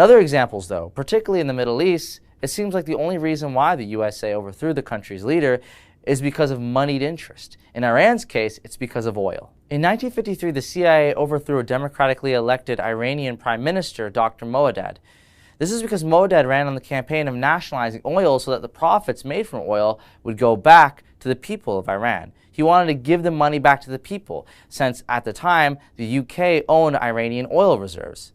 In other examples, though, particularly in the Middle East, it seems like the only reason why the USA overthrew the country's leader is because of moneyed interest. In Iran's case, it's because of oil. In 1953, the CIA overthrew a democratically elected Iranian prime minister, Dr. Moaddad. This is because Moaddad ran on the campaign of nationalizing oil so that the profits made from oil would go back to the people of Iran. He wanted to give the money back to the people, since at the time, the UK owned Iranian oil reserves.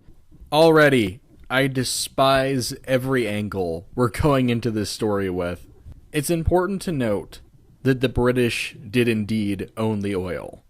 Already, I despise every angle we're going into this story with. It's important to note that the British did indeed own the oil.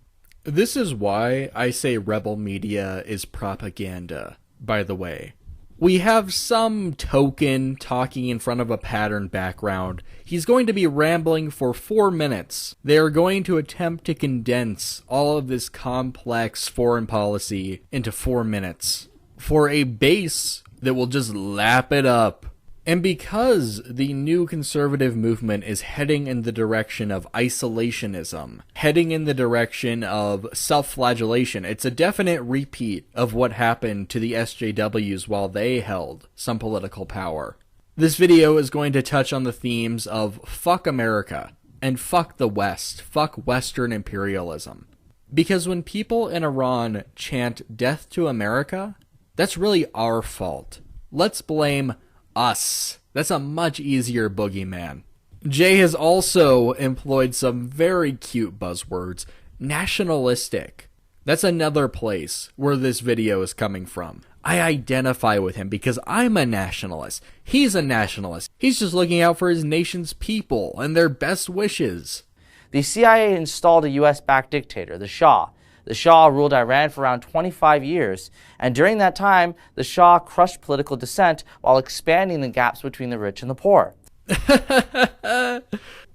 This is why I say rebel media is propaganda, by the way. We have some token talking in front of a pattern background. He's going to be rambling for 4 minutes. They are going to attempt to condense all of this complex foreign policy into 4 minutes for a base that will just lap it up. And because the new conservative movement is heading in the direction of isolationism, heading in the direction of self-flagellation, it's a definite repeat of what happened to the SJWs while they held some political power. This video is going to touch on the themes of fuck America and fuck the West, fuck Western imperialism. Because when people in Iran chant death to America, that's really our fault. Let's blame us. That's a much easier boogeyman. Jay has also employed some very cute buzzwords. Nationalistic. That's another place where this video is coming from. I identify with him because I'm a nationalist. He's a nationalist. He's just looking out for his nation's people and their best wishes. The CIA installed a US-backed dictator, the Shah. The Shah ruled Iran for around 25 years, and during that time, the Shah crushed political dissent while expanding the gaps between the rich and the poor.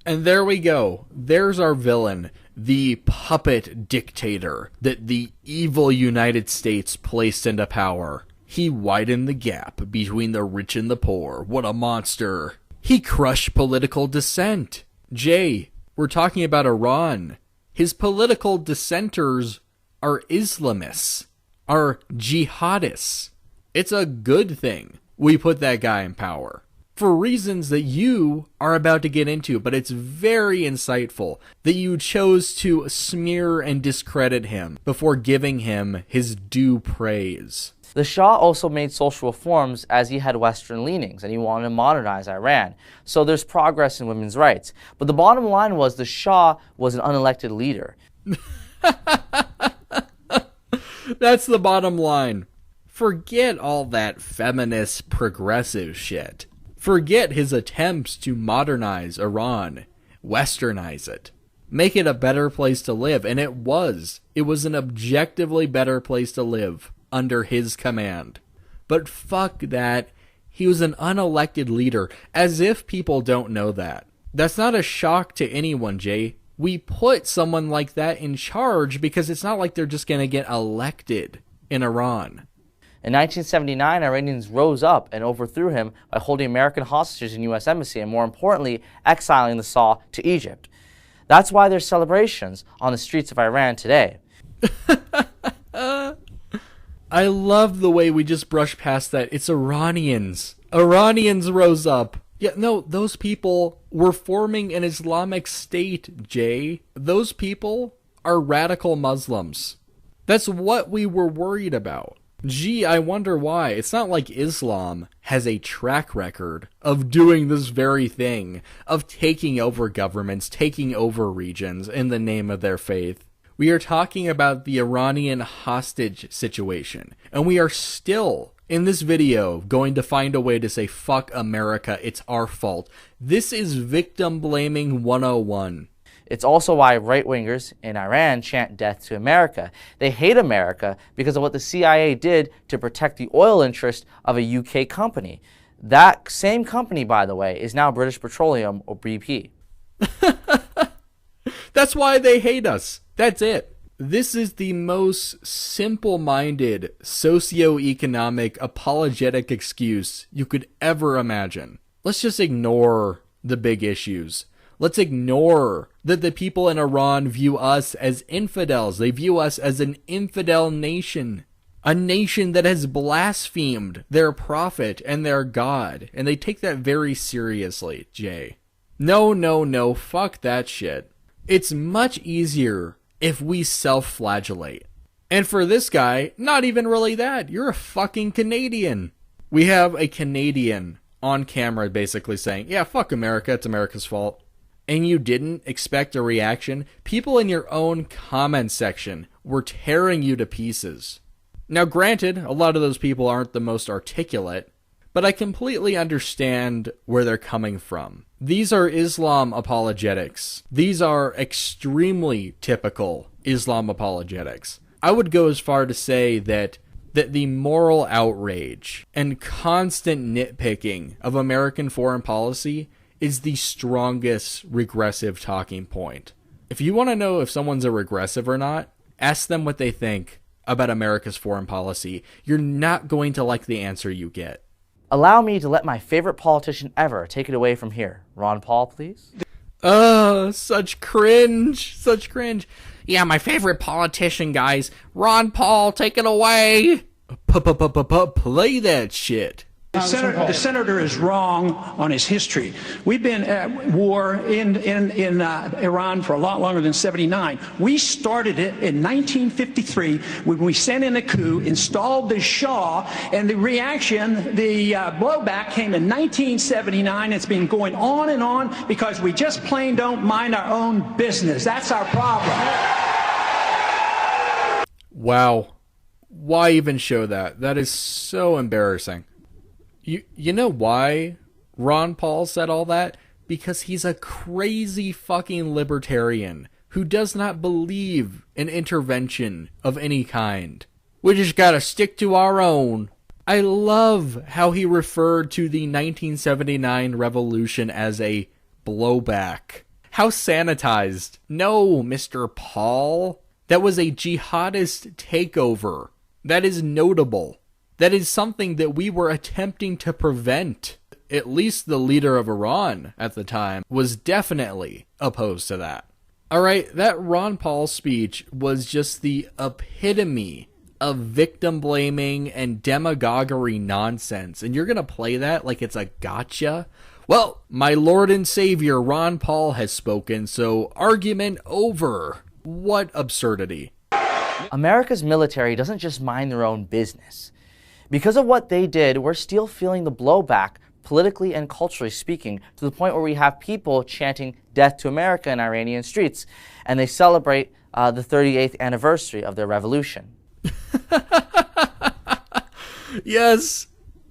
And there we go. There's our villain, the puppet dictator that the evil United States placed into power. He widened the gap between the rich and the poor. What a monster. He crushed political dissent. Jay, we're talking about Iran. His political dissenters are Islamists, are jihadists. It's a good thing we put that guy in power for reasons that you are about to get into, but it's very insightful that you chose to smear and discredit him before giving him his due praise. The Shah also made social reforms as he had Western leanings and he wanted to modernize Iran. So there's progress in women's rights. But the bottom line was the Shah was an unelected leader. That's the bottom line. Forget all that feminist progressive shit. Forget his attempts to modernize Iran, westernize it, make it a better place to live. And it was. It was an objectively better place to live under his command. But fuck that. He was an unelected leader, as if people don't know that. That's not a shock to anyone, Jay. We put someone like that in charge because it's not like they're just going to get elected in Iran. In 1979, Iranians rose up and overthrew him by holding American hostages in U.S. Embassy and, more importantly, exiling the Shah to Egypt. That's why there's celebrations on the streets of Iran today. I love the way we just brush past that. It's Iranians. Iranians rose up. Yeah, no, those people were forming an Islamic State, Jay. Those people are radical Muslims. That's what we were worried about. Gee, I wonder why. It's not like Islam has a track record of doing this very thing, of taking over governments, taking over regions in the name of their faith. We are talking about the Iranian hostage situation, and we are still, in this video, going to find a way to say, fuck America, it's our fault. This is victim blaming 101. It's also why right-wingers in Iran chant death to America. They hate America because of what the CIA did to protect the oil interest of a UK company. That same company, by the way, is now British Petroleum, or BP. That's why they hate us. That's it. This is the most simple-minded, socio-economic, apologetic excuse you could ever imagine. Let's just ignore the big issues. Let's ignore that the people in Iran view us as infidels. They view us as an infidel nation. A nation that has blasphemed their prophet and their God. And they take that very seriously, Jay. No, fuck that shit. It's much easier if we self-flagellate. And for this guy, not even really that. You're a fucking Canadian. We have a Canadian on camera basically saying, yeah, fuck America, it's America's fault. And you didn't expect a reaction? People in your own comment section were tearing you to pieces. Now granted, a lot of those people aren't the most articulate, but I completely understand where they're coming from. These are Islam apologetics. These are extremely typical Islam apologetics. I would go as far to say that the moral outrage and constant nitpicking of American foreign policy is the strongest regressive talking point. If you want to know if someone's a regressive or not, ask them what they think about America's foreign policy. You're not going to like the answer you get. Allow me to let my favorite politician ever take it away from here. Ron Paul, please. Such cringe. Such cringe. Yeah, my favorite politician, guys. Ron Paul, take it away. Play that shit. The senator is wrong on his history. We've been at war in Iran for a lot longer than 79. We started it in 1953 when we sent in a coup, installed the Shah, and the reaction, the blowback came in 1979. It's been going on because we just plain don't mind our own business. That's our problem. Wow. Why even show that? That is so embarrassing. You know why Ron Paul said all that? Because he's a crazy fucking libertarian who does not believe in intervention of any kind. We just gotta stick to our own. I love how he referred to the 1979 revolution as a blowback. How sanitized. No, Mr. Paul. That was a jihadist takeover. That is notable. That is something that we were attempting to prevent. At least the leader of Iran at the time was definitely opposed to that. Alright, that Ron Paul speech was just the epitome of victim blaming and demagoguery nonsense. And you're gonna play that like it's a gotcha? Well, my Lord and Savior Ron Paul has spoken, so argument over. What absurdity. America's military doesn't just mind their own business. Because of what they did, we're still feeling the blowback, politically and culturally speaking, to the point where we have people chanting death to America in Iranian streets, and they celebrate the 38th anniversary of their revolution. Yes.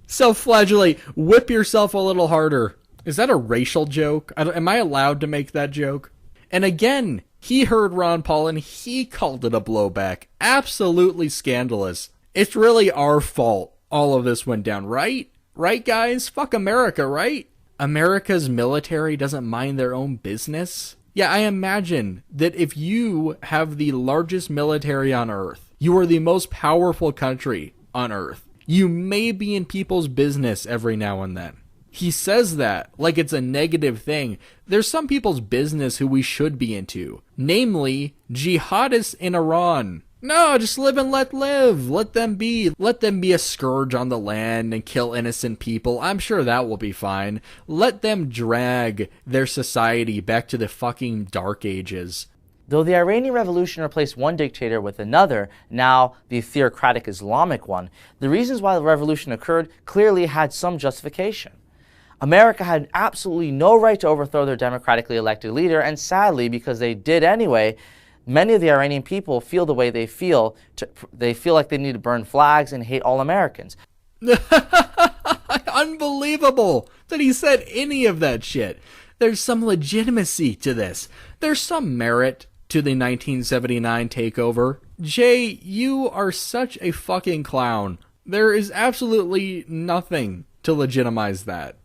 Self-flagellate. Whip yourself a little harder. Is that a racial joke? Am I allowed to make that joke? And again, he heard Ron Paul and he called it a blowback. Absolutely scandalous. It's really our fault all of this went down, right? Right, guys? Fuck America, right? America's military doesn't mind their own business? Yeah, I imagine that if you have the largest military on Earth, you are the most powerful country on Earth, you may be in people's business every now and then. He says that like it's a negative thing. There's some people's business who we should be into, namely jihadists in Iran. No, just live and let live. Let them be. Let them be a scourge on the land and kill innocent people. I'm sure that will be fine. Let them drag their society back to the fucking dark ages. Though the Iranian Revolution replaced one dictator with another, now the theocratic Islamic one, the reasons why the revolution occurred clearly had some justification. America had absolutely no right to overthrow their democratically elected leader, and sadly, because they did anyway, many of the Iranian people feel the way they feel. They feel like they need to burn flags and hate all Americans. Unbelievable that he said any of that shit. There's some legitimacy to this. There's some merit to the 1979 takeover. Jay, you are such a fucking clown. There is absolutely nothing to legitimize that.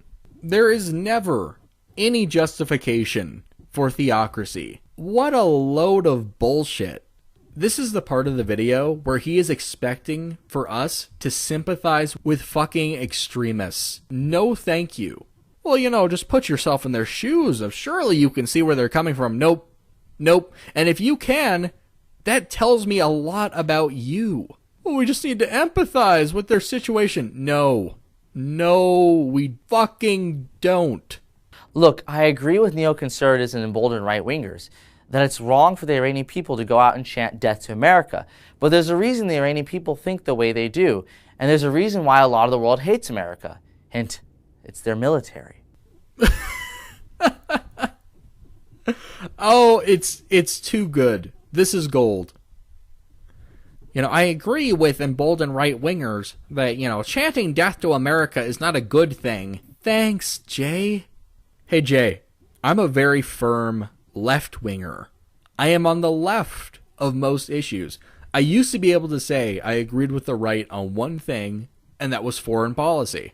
There is never any justification for theocracy. What a load of bullshit. This is the part of the video where he is expecting for us to sympathize with fucking extremists. No thank you. Well, you know, just put yourself in their shoes. Surely you can see where they're coming from. Nope. And if you can, that tells me a lot about you. well, we just need to empathize with their situation. No, we fucking don't. Look, I agree with neoconservatives and emboldened right-wingers that it's wrong for the Iranian people to go out and chant death to America. But there's a reason the Iranian people think the way they do. And there's a reason why a lot of the world hates America. Hint, it's their military. Oh, it's too good. This is gold. I agree with emboldened right-wingers that, chanting death to America is not a good thing. Thanks, Jay. Hey, Jay, I'm a very firm left-winger. I am on the left of most issues. I used to be able to say I agreed with the right on one thing, and that was foreign policy.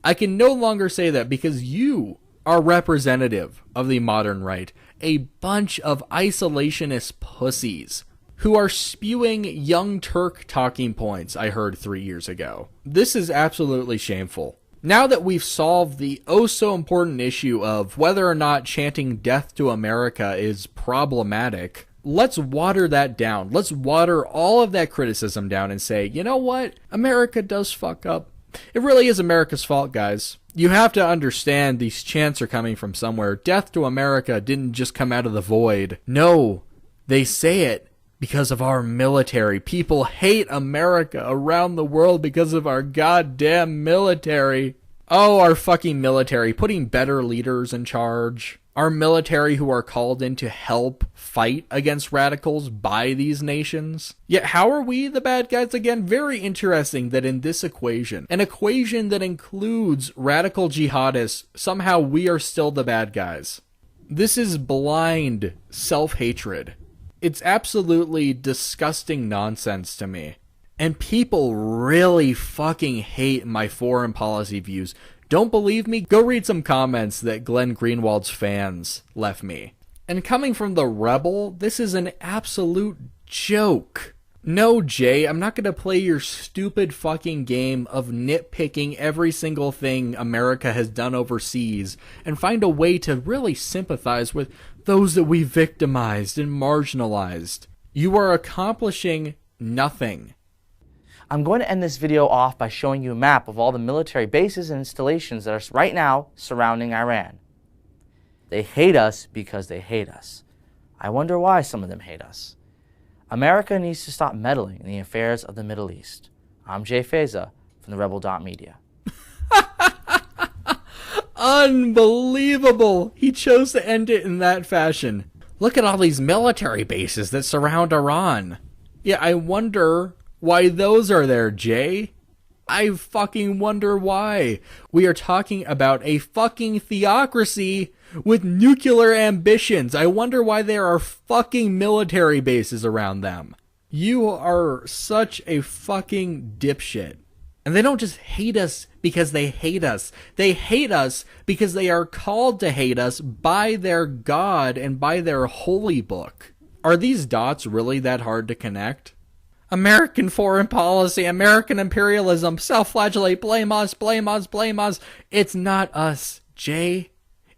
I can no longer say that because you are representative of the modern right, a bunch of isolationist pussies who are spewing Young Turk talking points I heard 3 years ago. This is absolutely shameful. Now that we've solved the oh-so-important issue of whether or not chanting death to America is problematic, let's water that down. Let's water all of that criticism down and say, you know what? America does fuck up. It really is America's fault, guys. You have to understand these chants are coming from somewhere. Death to America didn't just come out of the void. No, they say it because of our military. People hate America around the world because of our goddamn military. Oh, our fucking military, putting better leaders in charge. Our military who are called in to help fight against radicals by these nations. Yet how are we the bad guys again? Very interesting that in this equation, an equation that includes radical jihadists, somehow we are still the bad guys. This is blind self-hatred. It's absolutely disgusting nonsense to me. And people really fucking hate my foreign policy views. Don't believe me? Go read some comments that Glenn Greenwald's fans left me. And coming from the Rebel, this is an absolute joke. No, Jay, I'm not going to play your stupid fucking game of nitpicking every single thing America has done overseas and find a way to really sympathize with those that we victimized and marginalized. You are accomplishing nothing. I'm going to end this video off by showing you a map of all the military bases and installations that are right now surrounding Iran. They hate us because they hate us. I wonder why some of them hate us. America needs to stop meddling in the affairs of the Middle East. I'm Jay Feza from the Rebel.media. Unbelievable! He chose to end it in that fashion. Look at all these military bases that surround Iran. Yeah, I wonder why those are there, Jay. I fucking wonder why. We are talking about a fucking theocracy with nuclear ambitions. I wonder why there are fucking military bases around them. You are such a fucking dipshit. And they don't just hate us because they hate us. They hate us because they are called to hate us by their God and by their holy book. Are these dots really that hard to connect? American foreign policy, American imperialism, self-flagellate, blame us, blame us, blame us. It's not us, Jay.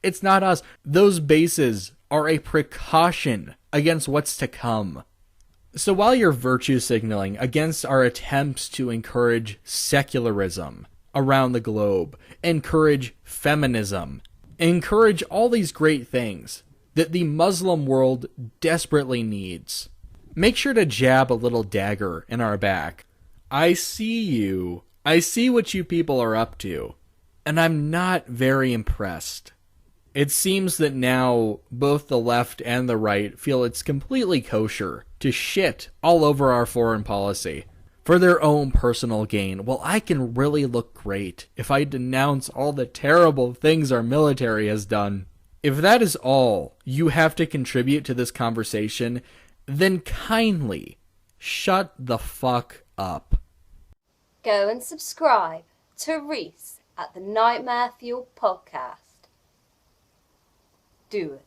It's not us. Those bases are a precaution against what's to come. So while you're virtue signaling against our attempts to encourage secularism around the globe, encourage feminism, encourage all these great things that the Muslim world desperately needs, make sure to jab a little dagger in our back. I see you. I see what you people are up to, and I'm not very impressed. It seems that now both the left and the right feel it's completely kosher to shit all over our foreign policy for their own personal gain. Well, I can really look great if I denounce all the terrible things our military has done. If that is all you have to contribute to this conversation, then kindly shut the fuck up. Go and subscribe to Reese at the Nightmare Fuel podcast. Do it.